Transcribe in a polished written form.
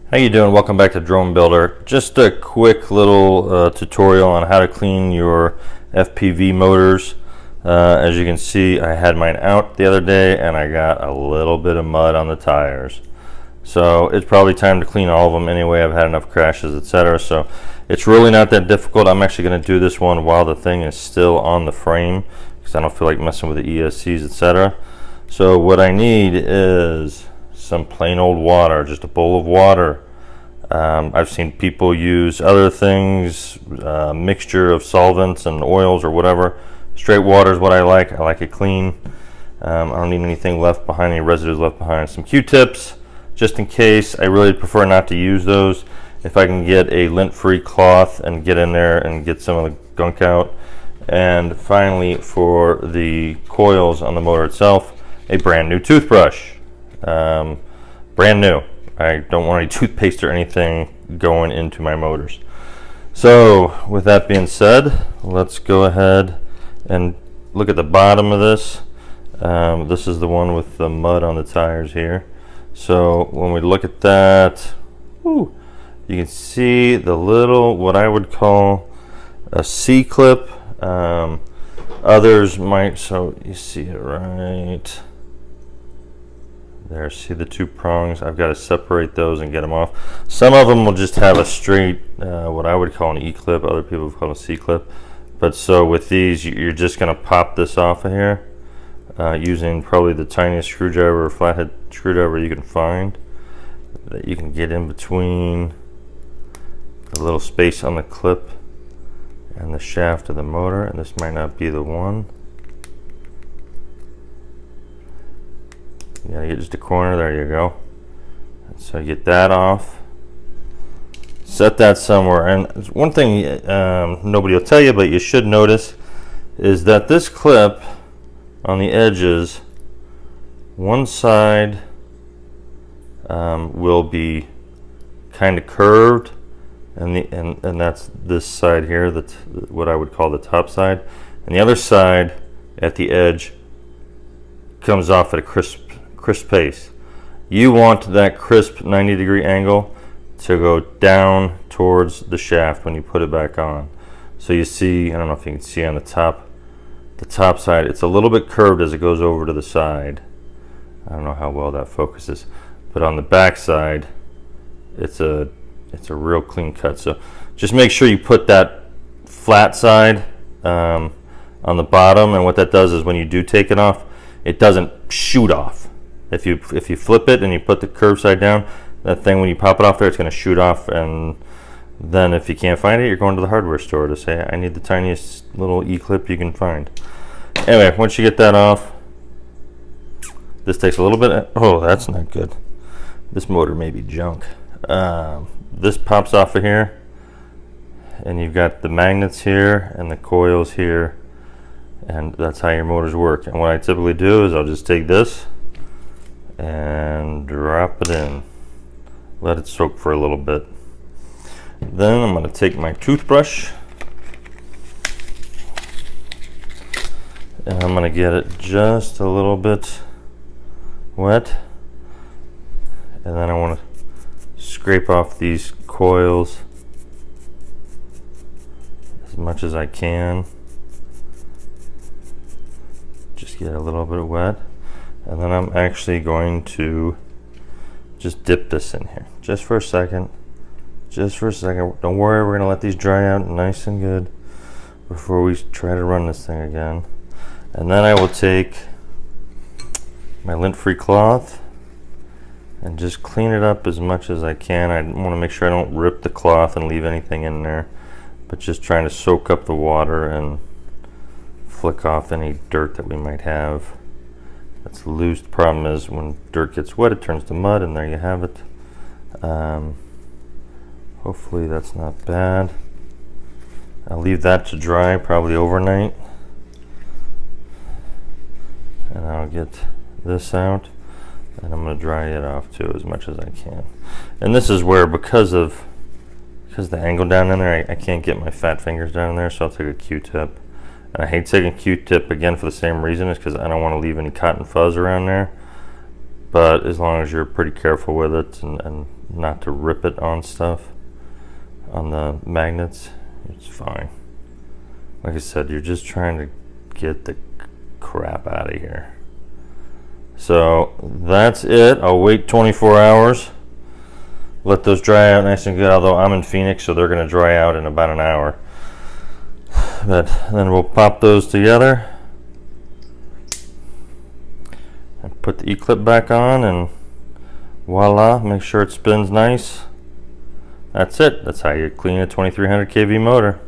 How you doing? Welcome back to Drone Builder. Just a quick little tutorial on how to clean your FPV motors. As you can see, I had mine out the other day and I got a little bit of mud on the tires. So it's probably time to clean all of them anyway. I've had enough crashes, etc. So it's really not that difficult. I'm actually going to do this one while the thing is still on the frame because I don't feel like messing with the ESCs, etc. So what I need is some plain old water, just a bowl of water. I've seen people use other things, mixture of solvents and oils or whatever. Straight water is what I like. I like it clean. I don't need anything left behind, any residues left behind. Some Q-tips, just in case. I really prefer not to use those. If I can get a lint-free cloth and get in there and get some of the gunk out. And finally, for the coils on the motor itself, a brand new toothbrush. Brand new. I don't want any toothpaste or anything going into my motors. So with that being said, let's go ahead and look at the bottom of this. This is the one with the mud on the tires here. So when we look at that, you can see the little, what I would call a C-clip. Others might, so you see it right there. See the two prongs? I've got to separate those and get them off. Some of them will just have a straight, what I would call an E-clip. Other people call it a C-clip. But so with these, you're just going to pop this off of here using probably the tiniest screwdriver or flathead screwdriver you can find. That you can get in between the little space on the clip and the shaft of the motor. And this might not be the one. Yeah, get just a corner, there you go. So get that off, set that somewhere. And one thing nobody will tell you, but you should notice, is that this clip on the edges, one side will be kind of curved, and that's this side here, that's what I would call the top side, and the other side at the edge comes off at a crisp pace. You want that crisp 90-degree angle to go down towards the shaft when you put it back on. So you see, I don't know if you can see on the top side, it's a little bit curved as it goes over to the side. I don't know how well that focuses, but on the back side, it's a real clean cut. So just make sure you put that flat side on the bottom, and what that does is when you do take it off, it doesn't shoot off. If you flip it and you put the curved side down, that thing, when you pop it off there, it's going to shoot off. And then if you can't find it, you're going to the hardware store to say, I need the tiniest little E-clip you can find. Anyway, once you get that off, this takes a little bit. Oh, that's not good. This motor may be junk. This pops off of here, and you've got the magnets here and the coils here, and that's how your motors work. And what I typically do is I'll just take this and drop it in, let it soak for a little bit. Then I'm going to take my toothbrush and I'm going to get it just a little bit wet, and then I want to scrape off these coils as much as I can. Just get a little bit wet. And then I'm actually going to just dip this in here just for a second. Just for a second. Don't worry, we're going to let these dry out nice and good before we try to run this thing again. And then I will take my lint-free cloth and just clean it up as much as I can. I want to make sure I don't rip the cloth and leave anything in there, but just trying to soak up the water and flick off any dirt that we might have. That's loose. The problem is when dirt gets wet, it turns to mud, and there you have it. Hopefully that's not bad. I'll leave that to dry probably overnight, and I'll get this out, and I'm going to dry it off too as much as I can. And this is where, because the angle down in there, I can't get my fat fingers down in there, so I'll take a Q-tip. And I hate taking Q-tip again for the same reason, is because I don't want to leave any cotton fuzz around there. but as long as you're pretty careful with it and not to rip it on stuff, on the magnets, it's fine. Like I said, you're just trying to get the crap out of here. So that's it. I'll wait 24 hours, let those dry out nice and good, although I'm in Phoenix, so they're going to dry out in about an hour. But then we'll pop those together and put the E-clip back on, and voila, make sure it spins nice. That's it. That's how you clean a 2300 kV motor.